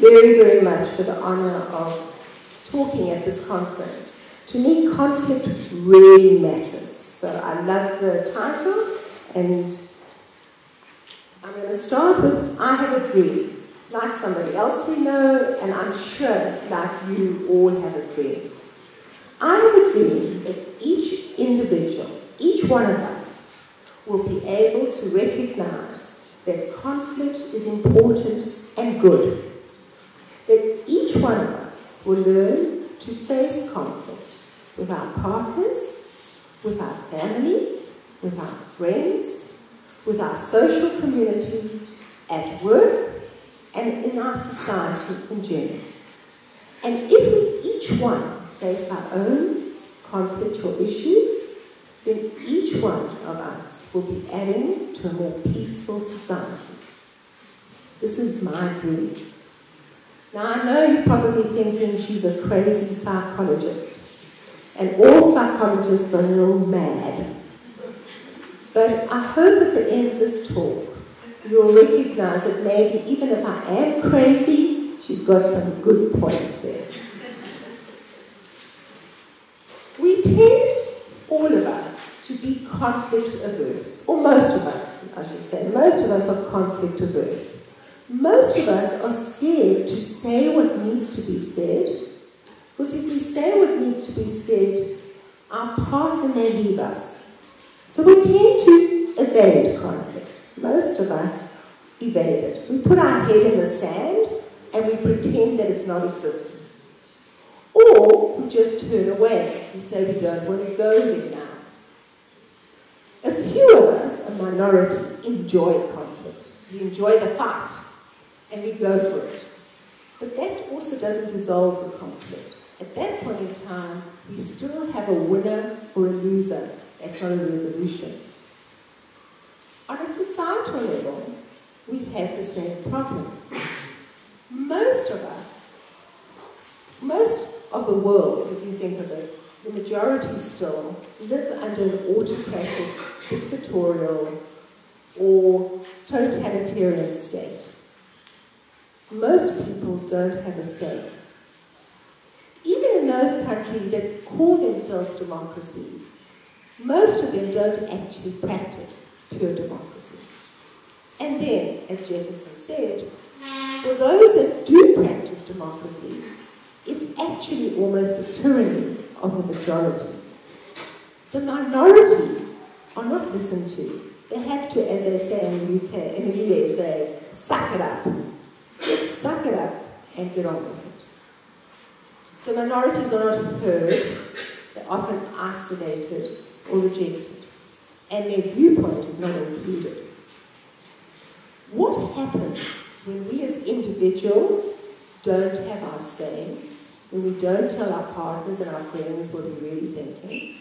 very, very much for the honor of talking at this conference. To me, conflict really matters. So I love the title, and I'm going to start with, I have a dream. Like somebody else we know, and I'm sure, like you all have a dream. I have a dream that each individual, each one of us, will be able to recognize that conflict is important and good. That each one of us will learn to face conflict with our partners, with our family, with our friends, with our social community, at work, and in our society in general. And if we each one face our own conflictual issues, then each one of us will be adding to a more peaceful society. This is my dream. Now I know you're probably thinking she's a crazy psychologist, and all psychologists are a little mad. But I hope at the end of this talk, you'll recognize that maybe even if I am crazy, she's got some good points there. We tend, all of us, to be conflict averse. Or most of us, I should say. Most of us are conflict averse. Most of us are scared to say what needs to be said, because if we say what needs to be said, our partner may leave us. So we tend to evade conflict. Most of us evade it. We put our head in the sand and we pretend that it's not existent. Or we just turn away. We say we don't want to go there now. A few of us, a minority, enjoy conflict. We enjoy the fight and we go for it. But that also doesn't resolve the conflict. At that point in time, we still have a winner or a loser. That's not a resolution. On a societal level, we have the same problem. Most of us, most of the world, if you think of it, the majority still live under an autocratic, dictatorial, or totalitarian state. Most people don't have a say. Even in those countries that call themselves democracies, most of them don't actually practice pure democracy. And then, as Jefferson said, for those that do practice democracy, it's actually almost the tyranny of the majority. The minority are not listened to. They have to, as they say in the UK, in the US, say, suck it up. Just suck it up and get on with it. So minorities are not heard. They're often isolated or rejected. And their viewpoint is not included. What happens when we as individuals don't have our say, when we don't tell our partners and our friends what we're really thinking?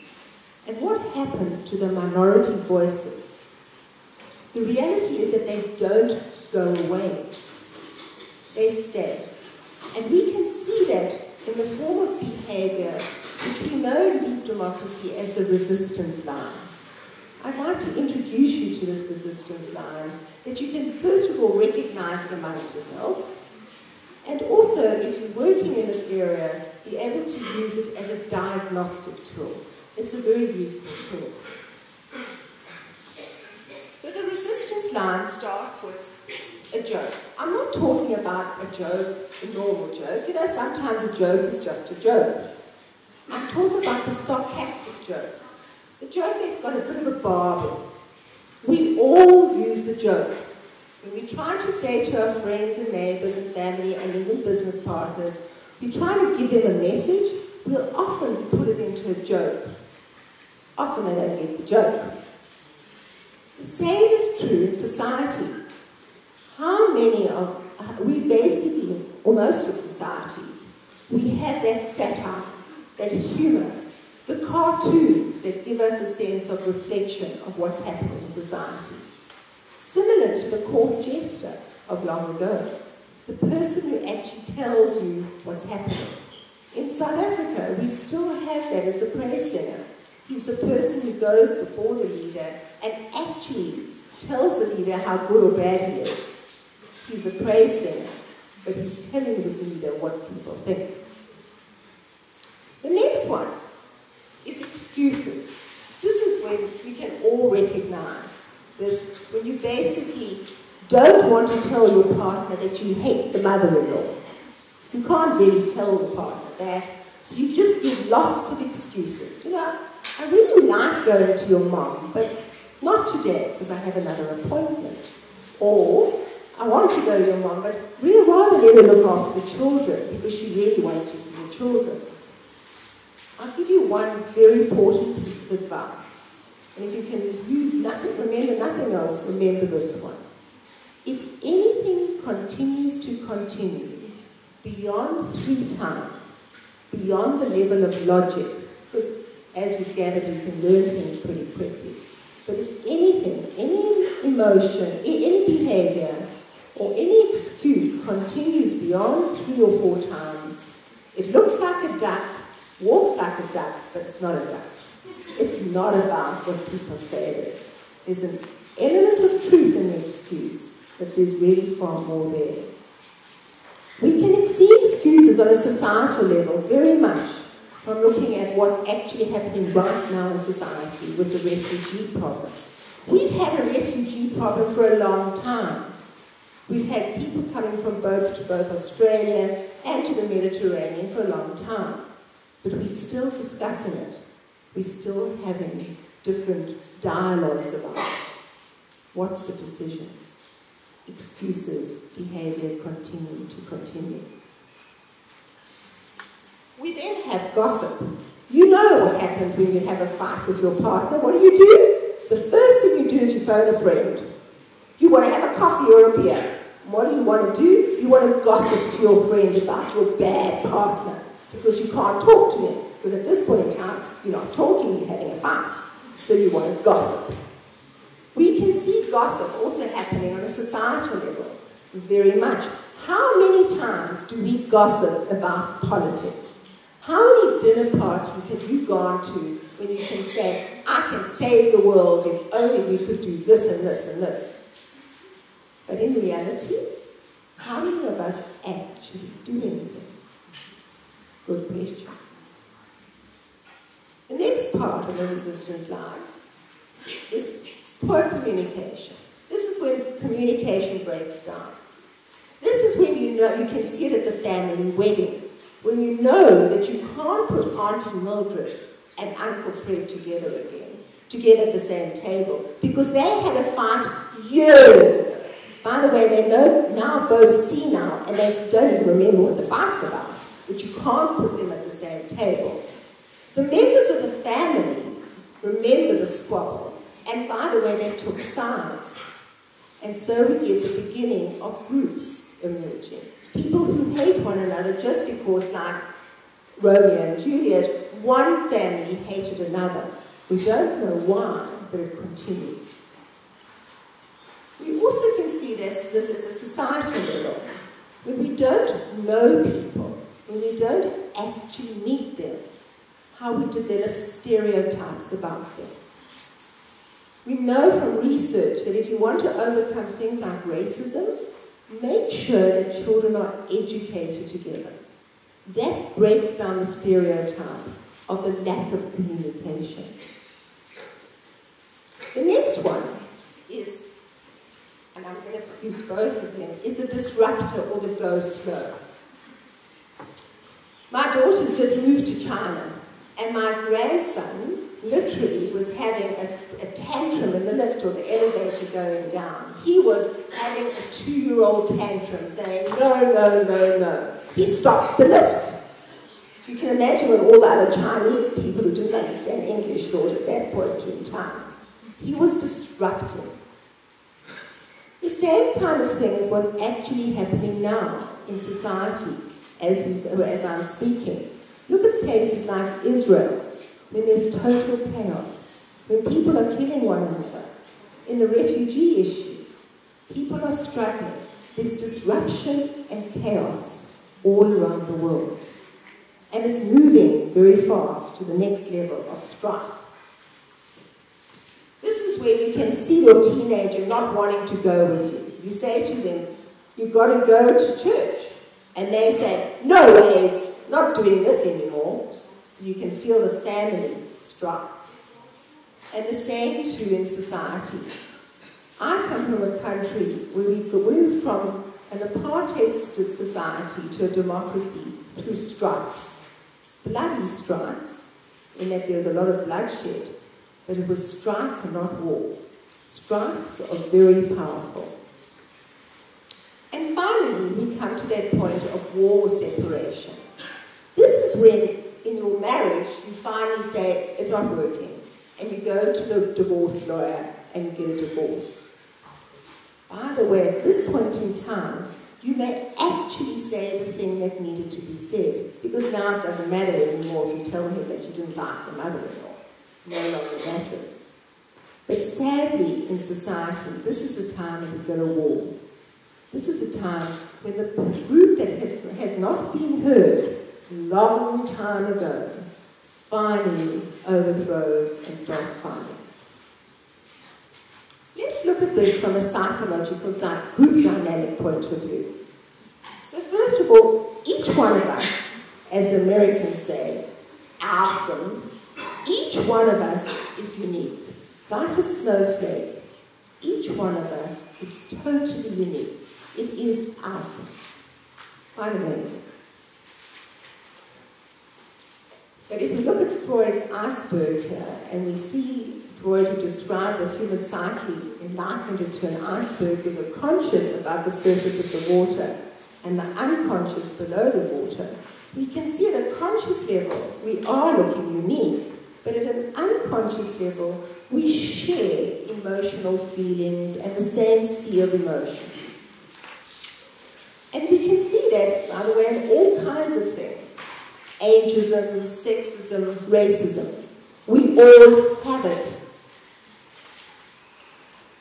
And what happens to the minority voices? The reality is that they don't go away. They stay. And we can see that in the form of behavior which we know in deep democracy as the resistance line. I'd like to introduce you to this resistance line that you can first of all recognize it amongst yourselves, and also, if you're working in this area, be able to use it as a diagnostic tool. It's a very useful tool. So the resistance line starts with a joke. I'm not talking about a joke, a normal joke. You know, sometimes a joke is just a joke. I'm talking about the sarcastic joke. The joke that's got a bit of a barb in. We all use the joke. When we try to say to our friends and neighbors and family and even business partners, we try to give them a message, we'll often put it into a joke. Often they don't get the joke. The same is true in society. How many of, we basically, or most of societies, we have that satire, that humour, the cartoons that give us a sense of reflection of what's happening in society. Similar to the court jester of long ago, the person who actually tells you what's happening. In South Africa, we still have that as the praise singer. He's the person who goes before the leader and actually tells the leader how good or bad he is. He's a praise singer. but he's telling the reader what people think. The next one is excuses. This is when we can all recognize this, when you basically don't want to tell your partner that you hate the mother-in-law. You can't really tell the partner that, so you just give lots of excuses. You know, I really like going to your mom, but not today because I have another appointment. Or, I want to go to your mom, but we'd rather let her look after the children because she really wants to see the children. I'll give you one very important piece of advice. And if you can use nothing, remember nothing else, remember this one. If anything continues to continue beyond 3 times, beyond the level of logic, because as you've gathered, you can learn things pretty quickly. But if anything, any emotion, any behavior, or any excuse continues beyond 3 or 4 times, it looks like a duck, walks like a duck, but it's not a duck. It's not about what people say it is. There's an element of truth in the excuse, but there's really far more there. We can see excuses on a societal level very much from looking at what's actually happening right now in society with the refugee problem. We've had a refugee problem for a long time. We've had people coming from boats to both Australia and to the Mediterranean for a long time. But we're still discussing it. We're still having different dialogues about it. What's the decision? Excuses, behavior continue. We then have gossip. You know what happens when you have a fight with your partner. What do? The first thing you do is you phone a friend. You want to have a coffee or a beer. What do you want to do? You want to gossip to your friend about your bad partner because you can't talk to them. Because at this point in time, you're not talking, you're having a fight. So you want to gossip. We can see gossip also happening on a societal level very much. How many times do we gossip about politics? How many dinner parties have you gone to when you can say, I can save the world if only we could do this and this and this? But in reality, how many of us actually do anything? Good question. The next part of the resistance line is poor communication. This is when communication breaks down. This is when you know, you can see it at the family wedding, when you know that you can't put Auntie Mildred and Uncle Fred together again, together at the same table, because they had a fight years ago. By the way, they know now both senile and they don't even remember what the fight's about, but you can't put them at the same table. The members of the family remember the squabble, and by the way, they took sides. And so we get the beginning of groups emerging. People who hate one another just because, like Romeo and Juliet, one family hated another. We don't know why, but it continues. We also can see this as a societal level. When we don't know people, when we don't actually meet them, how we develop stereotypes about them. We know from research that if you want to overcome things like racism, make sure that children are educated together. That breaks down the stereotype of the lack of communication. The next one is, and I'm going to use both of them, is the disruptor or the go slow. My daughter's just moved to China, and my grandson literally was having a tantrum in the lift or the elevator going down. He was having a 2-year-old tantrum saying, no, no, no, no. He stopped the lift. You can imagine what all the other Chinese people who didn't understand English thought at that point in time. He was disrupting. The same kind of thing is what's actually happening now in society as I'm speaking. Look at places like Israel, when there's total chaos, when people are killing one another. In the refugee issue, people are struggling. There's disruption and chaos all around the world. And it's moving very fast to the next level of strife. This is where you can see your teenager not wanting to go with you. You say to them, you've got to go to church. And they say, no ways, not doing this anymore. So you can feel the family strike. And the same too in society. I come from a country where we moved from an apartheid society to a democracy through strikes. Bloody strikes, in that there was a lot of bloodshed, but it was strike and not war. Strikes are very powerful. And finally, we come to that point of war separation. This is when, in your marriage, you finally say, it's not working. And you go to the divorce lawyer and you get a divorce. By the way, at this point in time, you may actually say the thing that needed to be said, because now it doesn't matter anymore if you tell him that you didn't like the mother-in-law. No longer matters. But sadly, in society, this is the time when we go to war. This is the time when the group that has not been heard long time ago finally overthrows and starts fighting. Let's look at this from a psychological group dynamic point of view. So first of all, each one of us, as the Americans say, awesome, each one of us is unique. Like a snowflake, each one of us is totally unique. It is awesome. Quite amazing. But if we look at Freud's iceberg here, and we see Freud who described the human psyche and likened it to an iceberg with the conscious above the surface of the water and the unconscious below the water, we can see at a conscious level we are looking unique, but at an unconscious level we share emotional feelings and the same sea of emotions. And we can see that, by the way, in all kinds of things. Ageism, sexism, racism. We all have it.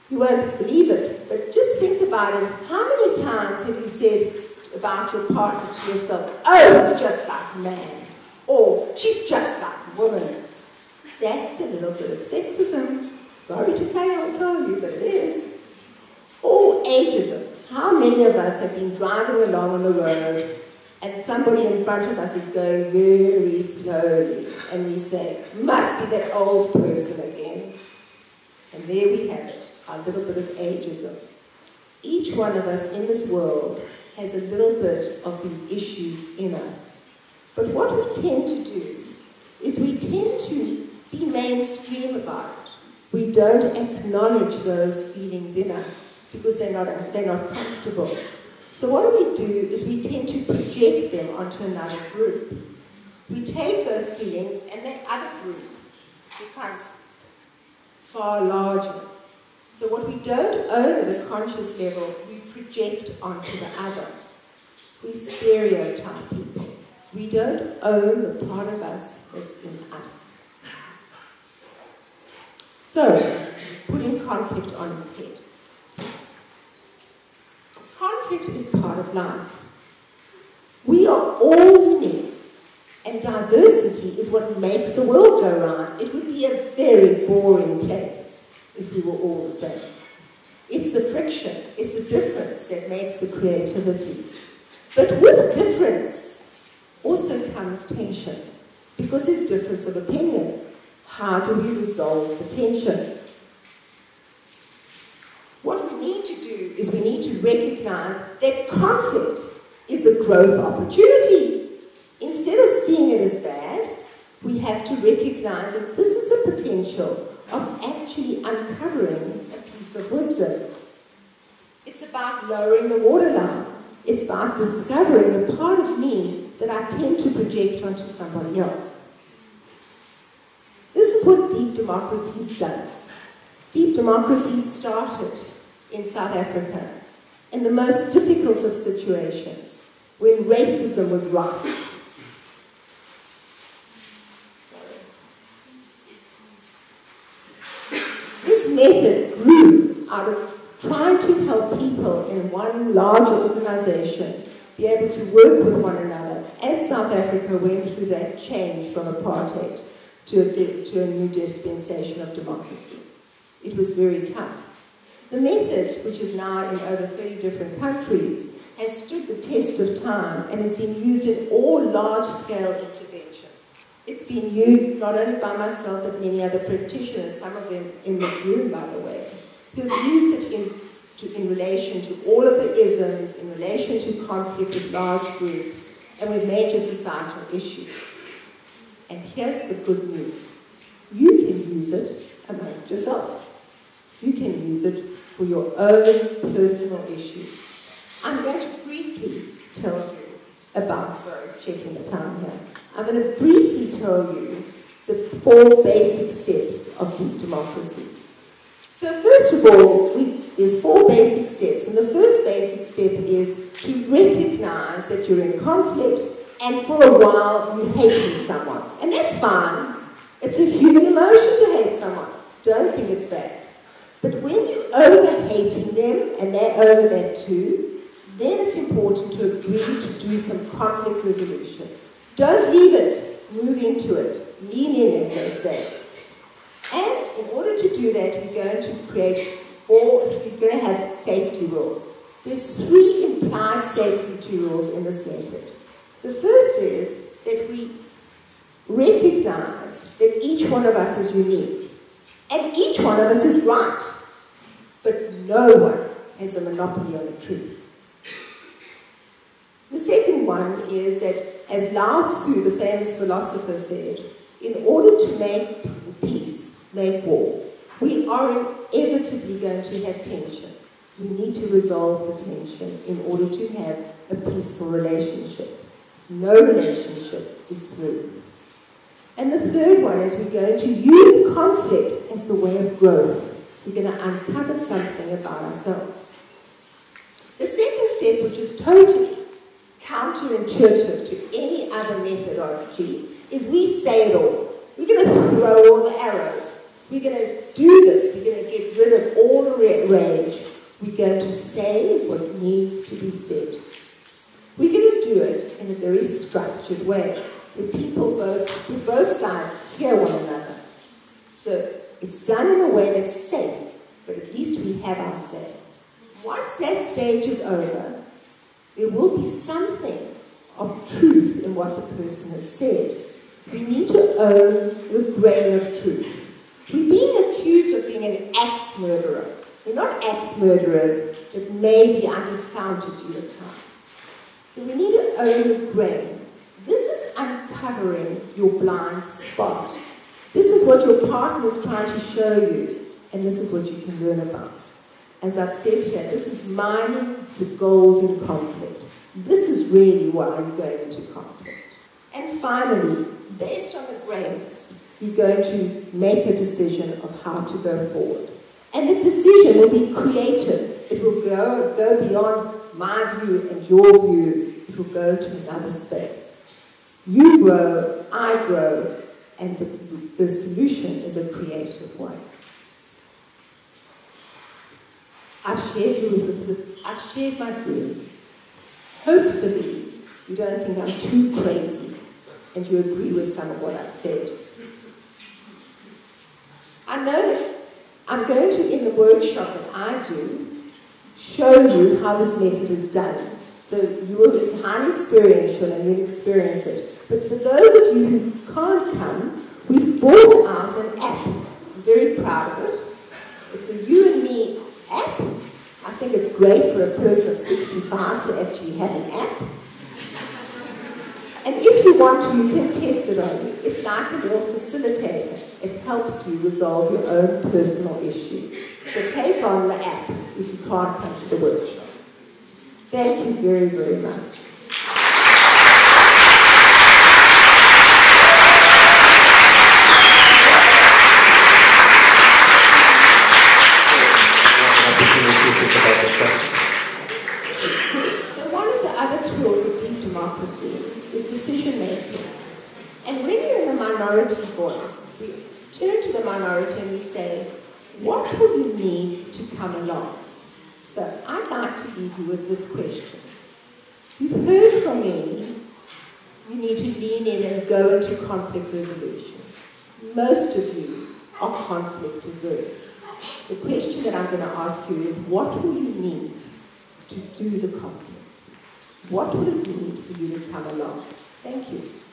You won't believe it, but just think about it. How many times have you said about your partner to yourself, oh, it's just like a man, or she's just like a woman? That's a little bit of sexism. Sorry to tell you, but it is. Or ageism. How many of us have been driving along on the road and somebody in front of us is going very slowly and we say, must be that old person again. And there we have it, a little bit of ageism. Each one of us in this world has a little bit of these issues in us. But what we tend to do is we tend to be mainstream about it. We don't acknowledge those feelings in us because they're not comfortable. So what we do is we tend to project them onto another group. We take those feelings and that other group becomes far larger. So what we don't own at a conscious level, we project onto the other. We stereotype people. We don't own the part of us that's in us. So, putting conflict on its head. Conflict is part of life. We are all unique, and diversity is what makes the world go round. It would be a very boring place if we were all the same. It's the friction, it's the difference that makes the creativity. But with difference also comes tension, because there's difference of opinion. How do we resolve the tension? What we need to do is we need to recognize that conflict is a growth opportunity. Instead of seeing it as bad, we have to recognize that this is the potential of actually uncovering a piece of wisdom. It's about lowering the waterline. It's about discovering a part of me that I tend to project onto somebody else. This is what deep democracy does. Deep democracy started in South Africa in the most difficult of situations, when racism was rife. This method grew out of trying to help people in one larger organization be able to work with one another as South Africa went through that change from apartheid to a new dispensation of democracy. It was very tough. The method, which is now in over 30 different countries, has stood the test of time and has been used in all large-scale interventions. It's been used not only by myself but many other practitioners, some of them in this room, by the way, who have used it in relation to all of the isms, in relation to conflict with large groups, and with major societal issues. And here's the good news. You can use it amongst yourself. You can use it for your own personal issues. I'm going to briefly tell you about, sorry, checking the time here. I'm going to briefly tell you the 4 basic steps of deep democracy. So first of all, there's 4 basic steps. And the first basic step is to recognize that you're in conflict and for a while you're hating someone. And that's fine. It's a human emotion to hate someone. Don't think it's bad. But when you're over-hating them, and they're over that too, then it's important to agree to do some conflict resolution. Don't leave it. Move into it. Lean in, as they say. And in order to do that, we're going to create we're going to have safety rules. There's 3 implied safety rules in this method. The first is that we recognize that each one of us is unique. And each one of us is right. But no one has a monopoly on the truth. The second one is that, as Lao Tzu, the famous philosopher, said, in order to make peace, make war, we are inevitably going to have tension. We need to resolve the tension in order to have a peaceful relationship. No relationship is smooth. And the third one is we're going to use conflict as the way of growth. We're going to uncover something about ourselves. The second step, which is totally counterintuitive to any other methodology, is we say it all. We're going to throw all the arrows. We're going to do this. We're going to get rid of all the rage. We're going to say what needs to be said. We're going to do it in a very structured way, where both sides hear one another. So it's done in a way that's safe, but at least we have our say. Once that stage is over, there will be something of truth in what the person has said. We need to own the grain of truth. We're being accused of being an axe murderer. We're not axe murderers, but maybe I discounted you at times. So we need to own the grain. This is uncovering your blind spot. This is what your partner is trying to show you, and this is what you can learn about. As I've said here, this is mining the gold in conflict. This is really why you're going into conflict. And finally, based on the grains, you're going to make a decision of how to go forward. And the decision will be creative. It will go beyond my view and your view. It will go to another space. You grow, I grow, and the solution is a creative one. I've shared my dreams. Hopefully, you don't think I'm too crazy and you agree with some of what I've said. I know that I'm going to, in the workshop that I do, show you how this method is done. So it's highly experiential and you'll experience it. But for those of you who can't come, we've brought out an app. I'm very proud of it. It's a you and me app. I think it's great for a person of 65 to actually have an app. And if you want to, you can test it on you. It's like a little facilitator. It helps you resolve your own personal issues. So take on the app if you can't come to the workshop. Thank you very, very much. So one of the other tools of deep democracy is decision making. And when you're in the minority voice, we turn to the minority and we say, what will you need to come along? So I'd like to leave you with this question. You've heard from me, you need to lean in and go into conflict resolution. Most of you are conflict averse. The question that I'm going to ask you is, what will you need to do the conflict? what would it mean for you to come along? Thank you.